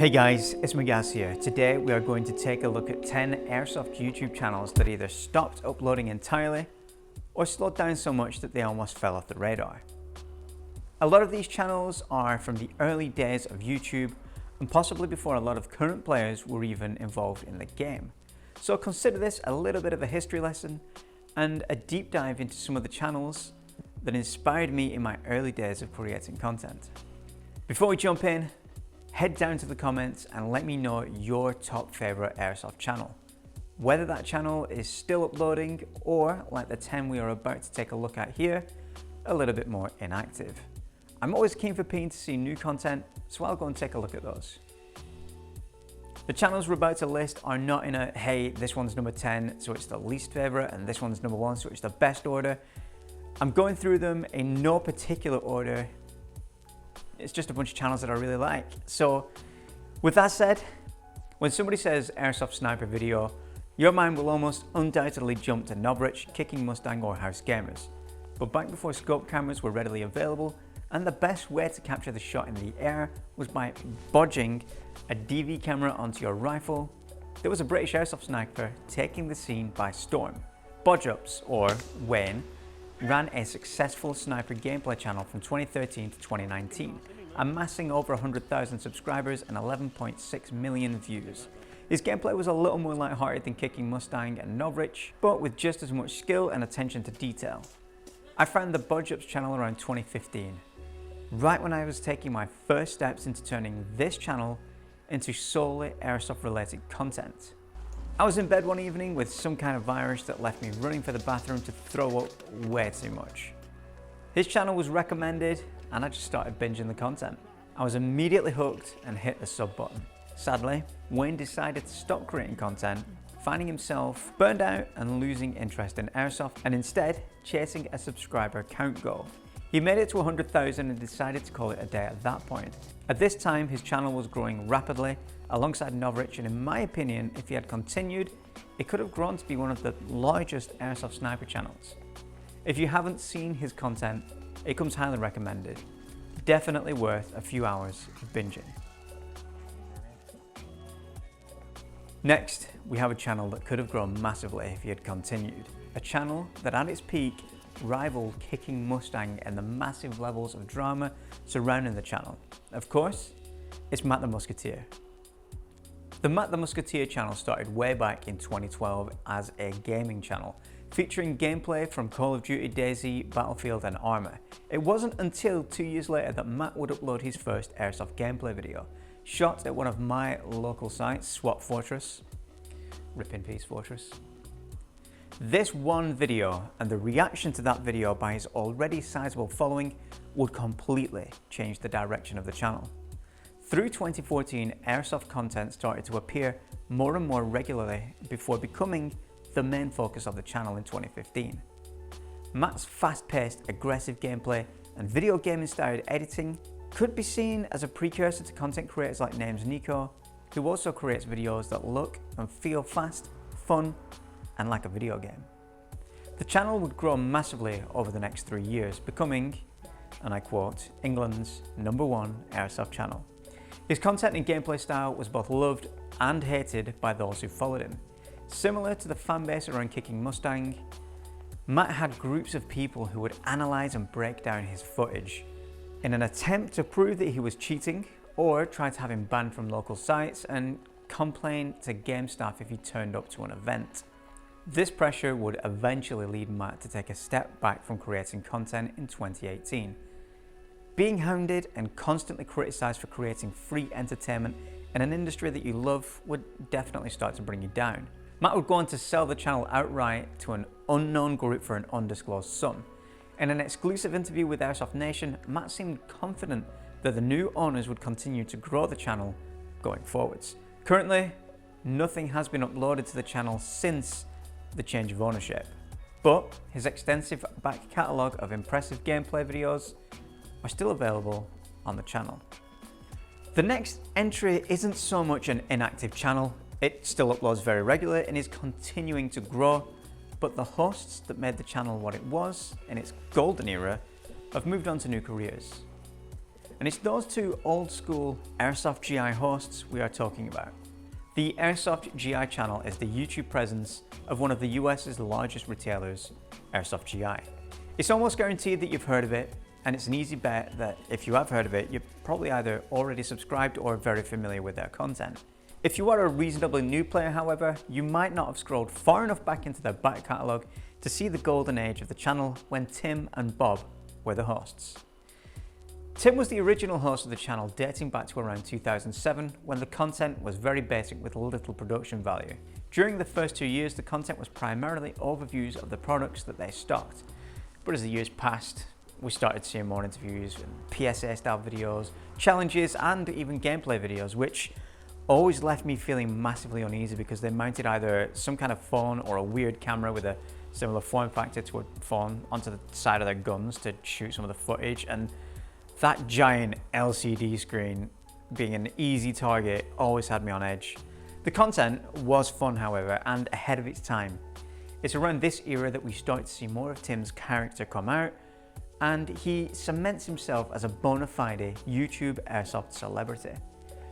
Hey guys, it's Magaz here. Today we are going to take a look at 10 Airsoft YouTube channels that either stopped uploading entirely or slowed down so much that they almost fell off the radar. A lot of these channels are from the early days of YouTube and possibly before a lot of current players were even involved in the game. So consider this a little bit of a history lesson and a deep dive into some of the channels that inspired me in my early days of creating content. Before we jump in, head down to the comments and let me know your top favorite Airsoft channel. Whether that channel is still uploading or, like the 10 we are about to take a look at here, a little bit more inactive. I'm always keen for to see new content, so I'll go and take a look at those. The channels we're about to list are not in a, hey, this one's number 10, so it's the least favorite, and this one's number 1, so it's the best order. I'm going through them in no particular order. It's just a bunch of channels that I really like. So with that said, when somebody says Airsoft Sniper video, your mind will almost undoubtedly jump to Novrich, Kicking Mustang or House Gamers. But back before scope cameras were readily available, and the best way to capture the shot in the air was by bodging a DV camera onto your rifle, there was a British Airsoft sniper taking the scene by storm. Bodge-ups, or Wayne, ran a successful sniper gameplay channel from 2013 to 2019, amassing over 100,000 subscribers and 11.6 million views. His gameplay was a little more lighthearted than Kicking Mustang and Novrich, but with just as much skill and attention to detail. I found the Bodge-ups channel around 2015, right when I was taking my first steps into turning this channel into solely Airsoft related content. I was in bed one evening with some kind of virus that left me running for the bathroom to throw up way too much. His channel was recommended and I just started binging the content. I was immediately hooked and hit the sub button. Sadly, Wayne decided to stop creating content, finding himself burned out and losing interest in Airsoft and instead chasing a subscriber count goal. He made it to 100,000 and decided to call it a day at that point. At this time, his channel was growing rapidly alongside Novrich, and in my opinion, if he had continued, it could have grown to be one of the largest Airsoft sniper channels. If you haven't seen his content, it comes highly recommended. Definitely worth a few hours of binging. Next, we have a channel that could have grown massively if he had continued. A channel that at its peak rivaled Kicking Mustang and the massive levels of drama surrounding the channel. Of course, it's Matt the Musketeer. The Matt the Musketeer channel started way back in 2012 as a gaming channel, featuring gameplay from Call of Duty, DayZ, Battlefield and Arma. It wasn't until 2 years later that Matt would upload his first Airsoft gameplay video, shot at one of my local sites, Swap Fortress. Rip in peace, Fortress. This one video and the reaction to that video by his already sizable following would completely change the direction of the channel. Through 2014, Airsoft content started to appear more and more regularly before becoming the main focus of the channel in 2015. Matt's fast-paced, aggressive gameplay and video game-inspired editing could be seen as a precursor to content creators like Names Nico, who also creates videos that look and feel fast, fun, and like a video game. The channel would grow massively over the next 3 years, becoming, and I quote, England's #1 Airsoft channel. His content and gameplay style was both loved and hated by those who followed him. Similar to the fanbase around Kicking Mustang, Matt had groups of people who would analyze and break down his footage in an attempt to prove that he was cheating or try to have him banned from local sites and complain to game staff if he turned up to an event. This pressure would eventually lead Matt to take a step back from creating content in 2018. Being hounded and constantly criticized for creating free entertainment in an industry that you love would definitely start to bring you down. Matt would go on to sell the channel outright to an unknown group for an undisclosed sum. In an exclusive interview with Airsoft Nation, Matt seemed confident that the new owners would continue to grow the channel going forwards. Currently, nothing has been uploaded to the channel since the change of ownership, but his extensive back catalogue of impressive gameplay videos are still available on the channel. The next entry isn't so much an inactive channel, it still uploads very regularly and is continuing to grow, but the hosts that made the channel what it was in its golden era have moved on to new careers. And it's those two old school Airsoft GI hosts we are talking about. The Airsoft GI channel is the YouTube presence of one of the US's largest retailers, Airsoft GI. It's almost guaranteed that you've heard of it, and it's an easy bet that if you have heard of it, you're probably either already subscribed or very familiar with their content. If you are a reasonably new player, however, you might not have scrolled far enough back into their back catalogue to see the golden age of the channel when Tim and Bob were the hosts. Tim was the original host of the channel dating back to around 2007 when the content was very basic with little production value. During the first 2 years, the content was primarily overviews of the products that they stocked. But as the years passed, we started seeing more interviews, PSA style videos, challenges, and even gameplay videos, which always left me feeling massively uneasy because they mounted either some kind of phone or a weird camera with a similar form factor to a phone onto the side of their guns to shoot some of the footage, and that giant LCD screen being an easy target always had me on edge. The content was fun, however, and ahead of its time. It's around this era that we start to see more of Tim's character come out, and he cements himself as a bona fide YouTube Airsoft celebrity.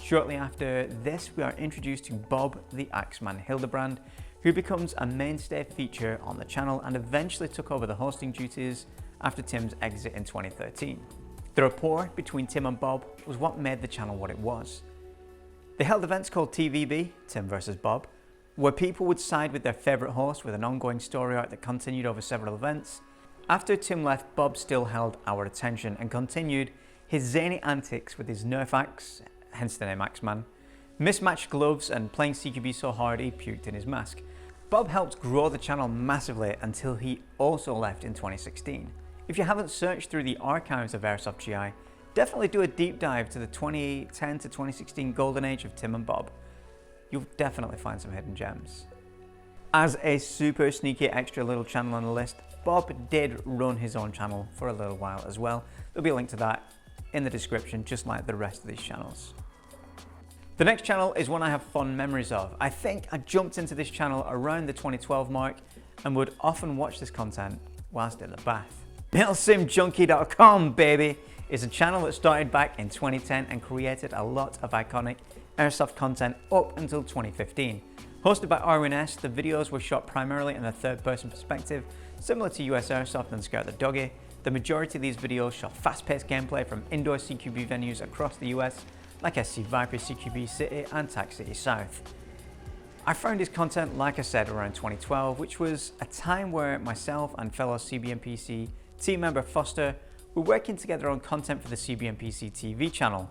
Shortly after this, we are introduced to Bob the Axeman Hildebrand, who becomes a mainstay feature on the channel and eventually took over the hosting duties after Tim's exit in 2013. The rapport between Tim and Bob was what made the channel what it was. They held events called TVB, Tim vs Bob, where people would side with their favourite host with an ongoing story arc that continued over several events. After Tim left, Bob still held our attention and continued his zany antics with his Nerf axe, hence the name Axeman, mismatched gloves, and playing CQB so hard he puked in his mask. Bob helped grow the channel massively until he also left in 2016. If you haven't searched through the archives of Airsoft GI, definitely do a deep dive to the 2010 to 2016 golden age of Tim and Bob. You'll definitely find some hidden gems. As a super sneaky extra little channel on the list, Bob did run his own channel for a little while as well. There'll be a link to that in the description, just like the rest of these channels. The next channel is one I have fond memories of. I think I jumped into this channel around the 2012 mark and would often watch this content whilst in the bath. MilsimJunkie.com, baby, is a channel that started back in 2010 and created a lot of iconic Airsoft content up until 2015. Hosted by Arwin S, the videos were shot primarily in a third-person perspective, similar to US Airsoft and Scare the Doggy. The majority of these videos shot fast-paced gameplay from indoor CQB venues across the US, like SC Viper CQB City and Tac City South. I found his content, like I said, around 2012, which was a time where myself and fellow CBNPC team member Foster were working together on content for the CBNPC TV channel.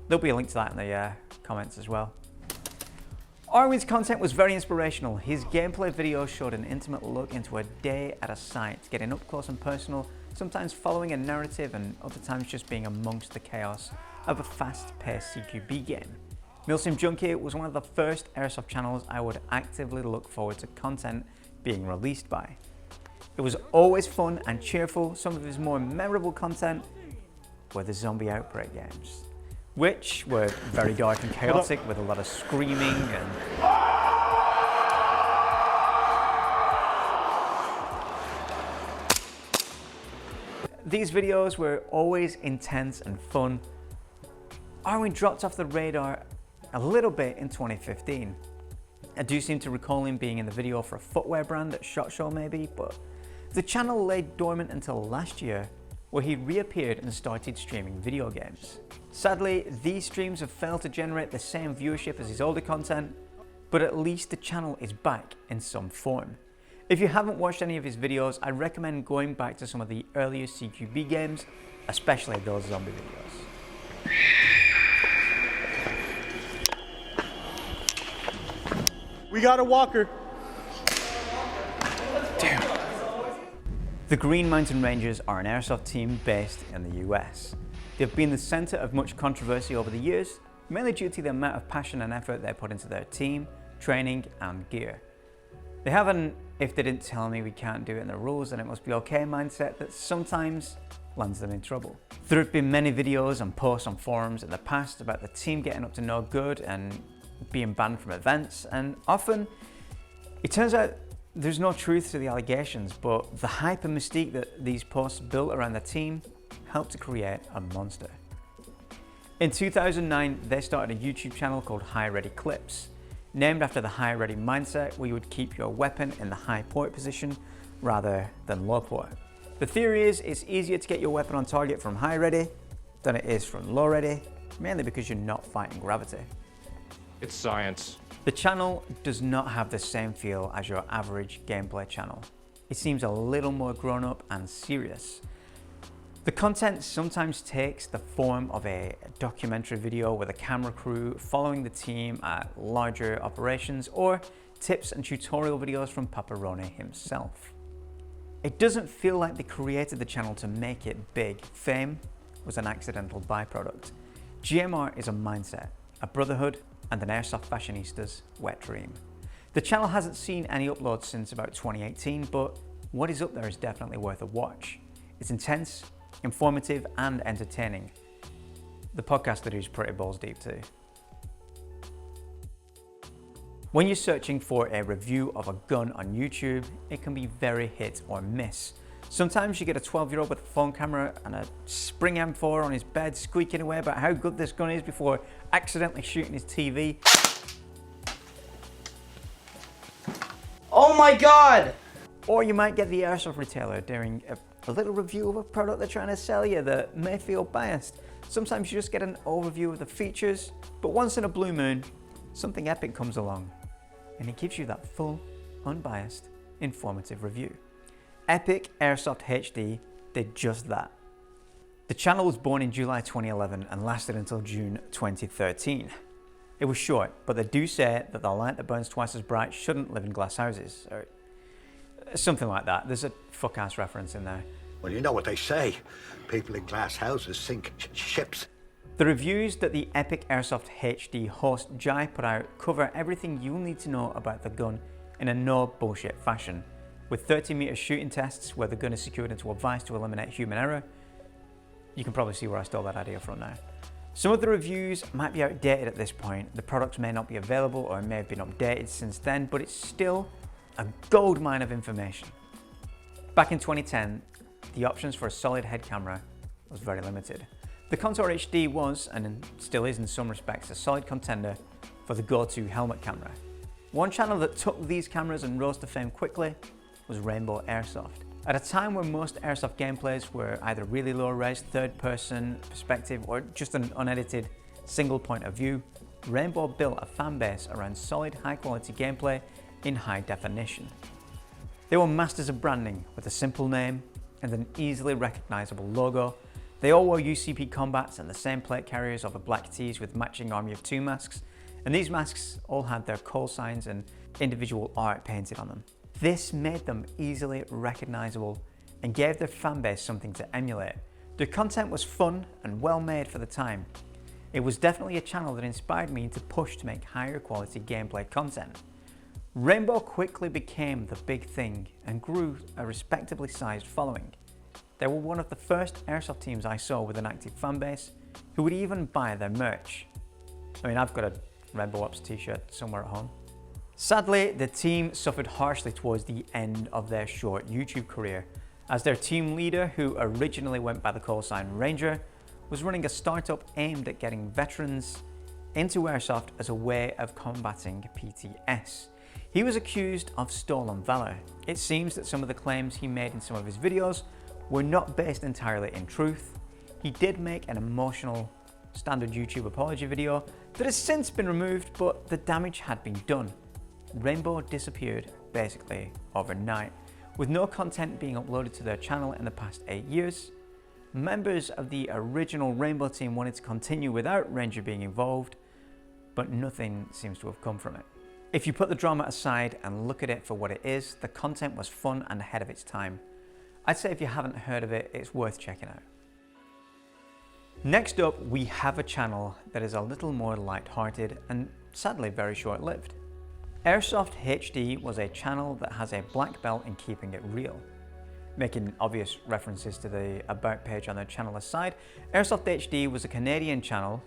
There'll be a link to that in the comments as well. Arwin's content was very inspirational. His gameplay videos showed an intimate look into a day at a site, getting up close and personal, sometimes following a narrative and other times just being amongst the chaos of a fast-paced CQB game. Milsim Junkie was one of the first Airsoft channels I would actively look forward to content being released by. It was always fun and cheerful. Some of his more memorable content were the zombie outbreak games, which were very dark and chaotic with a lot of screaming and these videos were always intense and fun. Arwin dropped off the radar a little bit in 2015. I do seem to recall him being in the video for a footwear brand at SHOT Show maybe, but the channel lay dormant until last year, where he reappeared and started streaming video games. Sadly, these streams have failed to generate the same viewership as his older content, but at least the channel is back in some form. If you haven't watched any of his videos, I recommend going back to some of the earlier CQB games, especially those zombie videos. We got a walker. Damn. The Green Mountain Rangers are an Airsoft team based in the US. They've been the center of much controversy over the years, mainly due to the amount of passion and effort they put into their team, training, and gear. They have an "if they didn't tell me we can't do it in the rules then it must be okay" mindset that sometimes lands them in trouble. There have been many videos and posts on forums in the past about the team getting up to no good and being banned from events, and often it turns out there's no truth to the allegations, but the hype and mystique that these posts built around the team helped to create a monster. In 2009, they started a YouTube channel called High Ready Clips, named after the high ready mindset where you would keep your weapon in the high point position rather than low point. The theory is it's easier to get your weapon on target from high ready than it is from low ready, mainly because you're not fighting gravity. It's science. The channel does not have the same feel as your average gameplay channel. It seems a little more grown up and serious. The content sometimes takes the form of a documentary video with a camera crew following the team at larger operations, or tips and tutorial videos from Paparone himself. It doesn't feel like they created the channel to make it big. Fame was an accidental byproduct. GMR is a mindset, a brotherhood, and an airsoft fashionista's wet dream. The channel hasn't seen any uploads since about 2018, but what is up there is definitely worth a watch. It's intense, informative, and entertaining. The podcast I do is pretty balls deep too. When you're searching for a review of a gun on YouTube, it can be very hit or miss. Sometimes you get a 12-year-old with a phone camera and a Spring M4 on his bed squeaking away about how good this gun is before accidentally shooting his TV. Oh my God! Or you might get the airsoft retailer doing a little review of a product they're trying to sell you that may feel biased. Sometimes you just get an overview of the features, but once in a blue moon, something epic comes along and it gives you that full, unbiased, informative review. Epic Airsoft HD did just that. The channel was born in July 2011 and lasted until June 2013. It was short, but they do say that the light that burns twice as bright shouldn't live in glass houses, or something like that. There's a fuck-ass reference in there. Well, you know what they say. People in glass houses sink ships. The reviews that the Epic Airsoft HD host GI put out cover everything you'll need to know about the gun in a no bullshit fashion. With 30-meter shooting tests where the gun is secured into a vise to eliminate human error. You can probably see where I stole that idea from now. Some of the reviews might be outdated at this point. The products may not be available or may have been updated since then, but it's still a goldmine of information. Back in 2010, the options for a solid head camera was very limited. The Contour HD was, and still is in some respects, a solid contender for the go-to helmet camera. One channel that took these cameras and rose to fame quickly was Rainbow Airsoft. At a time when most airsoft gameplays were either really low-res, third-person perspective, or just an unedited single point of view, Rainbow built a fan base around solid, high-quality gameplay in high definition. They were masters of branding with a simple name and an easily recognizable logo. They all wore UCP combats and the same plate carriers over black tees with matching Army of Two masks, and these masks all had their call signs and individual art painted on them. This made them easily recognizable and gave their fanbase something to emulate. Their content was fun and well made for the time. It was definitely a channel that inspired me to push to make higher quality gameplay content. Rainbow quickly became the big thing and grew a respectably sized following. They were one of the first airsoft teams I saw with an active fanbase who would even buy their merch. I mean, I've got a Rainbow Ops t-shirt somewhere at home. Sadly, the team suffered harshly towards the end of their short YouTube career, as their team leader, who originally went by the call sign Ranger, was running a startup aimed at getting veterans into airsoft as a way of combating PTS. He was accused of stolen valor. It seems that some of the claims he made in some of his videos were not based entirely in truth. He did make an emotional standard YouTube apology video that has since been removed, but the damage had been done. Rainbow disappeared basically overnight, with no content being uploaded to their channel in the past 8 years. Members of the original Rainbow team wanted to continue without Ranger being involved, but nothing seems to have come from it. If you put the drama aside and look at it for what it is, the content was fun and ahead of its time. I'd say if you haven't heard of it, it's worth checking out. Next up, we have a channel that is a little more light-hearted and sadly very short-lived. Airsoft HD was a channel that has a black belt in keeping it real. Making obvious references to the About page on their channel aside, Airsoft HD was a Canadian channel,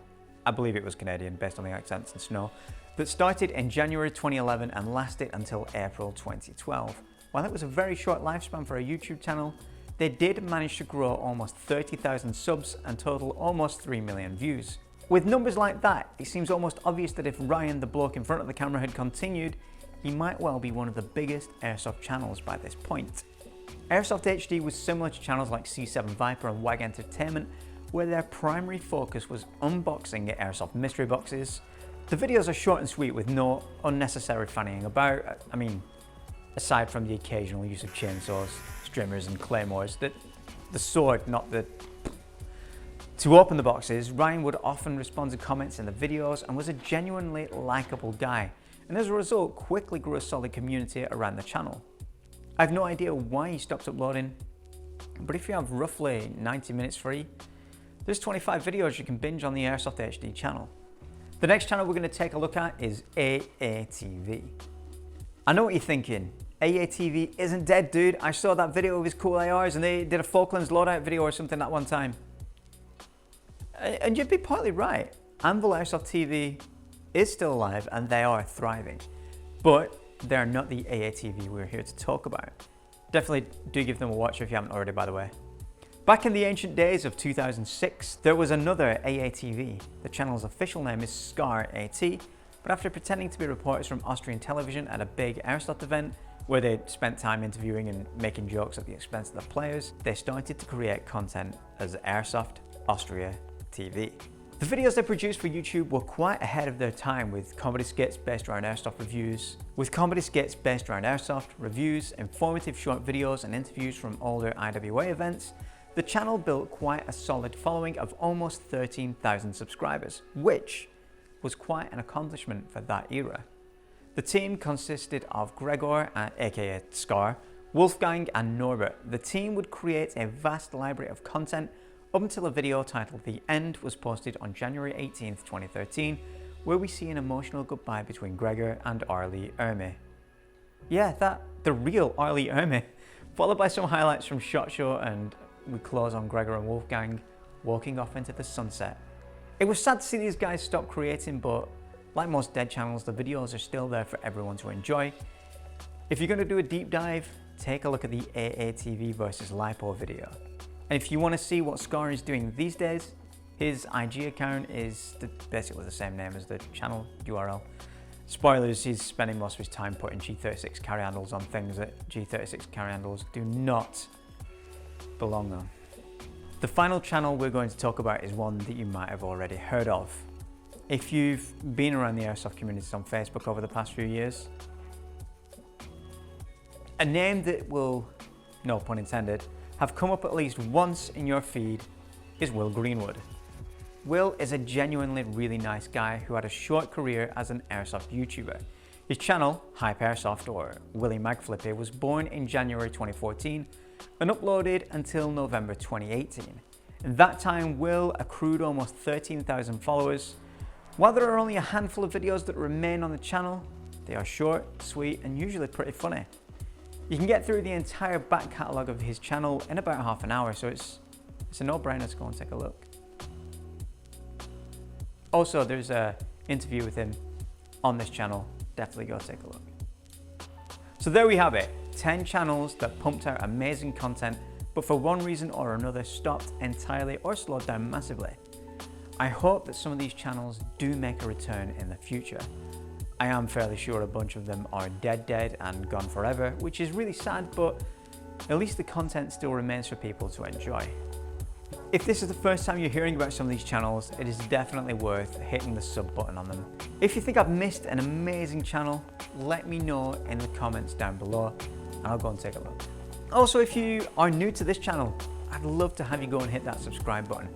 I believe it was Canadian based on the accents and snow, that started in January 2011 and lasted until April 2012. While it was a very short lifespan for a YouTube channel, they did manage to grow almost 30,000 subs and total almost 3 million views. With numbers like that, it seems almost obvious that if Ryan, the bloke in front of the camera, had continued, he might well be one of the biggest Airsoft channels by this point. Airsoft HD was similar to channels like C7 Viper and WAG Entertainment, where their primary focus was unboxing Airsoft mystery boxes. The videos are short and sweet with no unnecessary fannying about. I mean, aside from the occasional use of chainsaws, streamers and claymores, the sword, not the... To open the boxes, Ryan would often respond to comments in the videos and was a genuinely likable guy, and as a result quickly grew a solid community around the channel. I have no idea why he stopped uploading, but if you have roughly 90 minutes free, there's 25 videos you can binge on the Airsoft HD channel. The next channel we're going to take a look at is AATV. I know what you're thinking. AATV isn't dead, dude. I saw that video of his cool ARs and they did a Falklands loadout video or something that one time. And you'd be partly right. Anvil Airsoft TV is still alive and they are thriving. But they're not the AATV we're here to talk about. Definitely do give them a watch if you haven't already, by the way. Back in the ancient days of 2006, there was another AATV. The channel's official name is Scar AT, but after pretending to be reporters from Austrian television at a big Airsoft event, where they spent time interviewing and making jokes at the expense of the players, they started to create content as Airsoft Austria TV. The videos they produced for YouTube were quite ahead of their time, with comedy skits based around Airsoft reviews, informative short videos and interviews from older IWA events. The channel built quite a solid following of almost 13,000 subscribers, which was quite an accomplishment for that era. The team consisted of Gregor, aka Scar, Wolfgang and Norbert. The team would create a vast library of content up until a video titled The End was posted on January 18th, 2013, where we see an emotional goodbye between Gregor and Arlie Erme. Yeah, the real Arlie Erme, followed by some highlights from SHOT Show, and we close on Gregor and Wolfgang walking off into the sunset. It was sad to see these guys stop creating, but like most dead channels, the videos are still there for everyone to enjoy. If you're going to do a deep dive, take a look at the AATV versus LiPo video. And if you want to see what Scar is doing these days, his IG account is basically the same name as the channel URL. Spoilers, he's spending most of his time putting G36 carry handles on things that G36 carry handles do not belong on. The final channel we're going to talk about is one that you might have already heard of. If you've been around the Airsoft communities on Facebook over the past few years, a name that will, no pun intended, have come up at least once in your feed is Will Greenwood. Will is a genuinely really nice guy who had a short career as an Airsoft YouTuber. His channel, Hype Airsoft or Willy McFlippy, was born in January 2014 and uploaded until November 2018. In that time, Will accrued almost 13,000 followers. While there are only a handful of videos that remain on the channel, they are short, sweet, and usually pretty funny. You can get through the entire back catalogue of his channel in about half an hour, so it's a no-brainer to go and take a look. Also, there's an interview with him on this channel. Definitely go take a look. So there we have it, 10 channels that pumped out amazing content, but for one reason or another stopped entirely or slowed down massively. I hope that some of these channels do make a return in the future. I am fairly sure a bunch of them are dead and gone forever, which is really sad, but at least the content still remains for people to enjoy. If this is the first time you're hearing about some of these channels, it is definitely worth hitting the sub button on them. If you think I've missed an amazing channel, let me know in the comments down below and I'll go and take a look. Also, if you are new to this channel, I'd love to have you go and hit that subscribe button.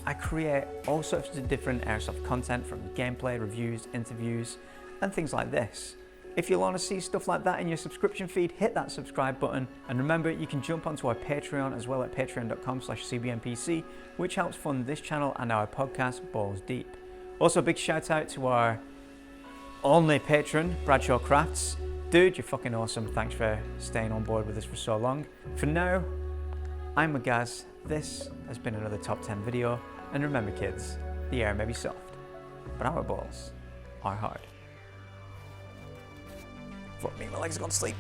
I create all sorts of different Airsoft content, from gameplay, reviews, interviews, and things like this. If you want to see stuff like that in your subscription feed, hit that subscribe button. And remember, you can jump onto our Patreon as well at patreon.com/cbnpc, which helps fund this channel and our podcast, Balls Deep. Also, a big shout out to our only patron, Bradshaw Crafts. Dude, you're fucking awesome. Thanks for staying on board with us for so long. For now, I'm Magaz. This has been another Top 10 video. And remember, kids, the air may be soft, but our balls are hard. Fuck me, my legs are gone to sleep.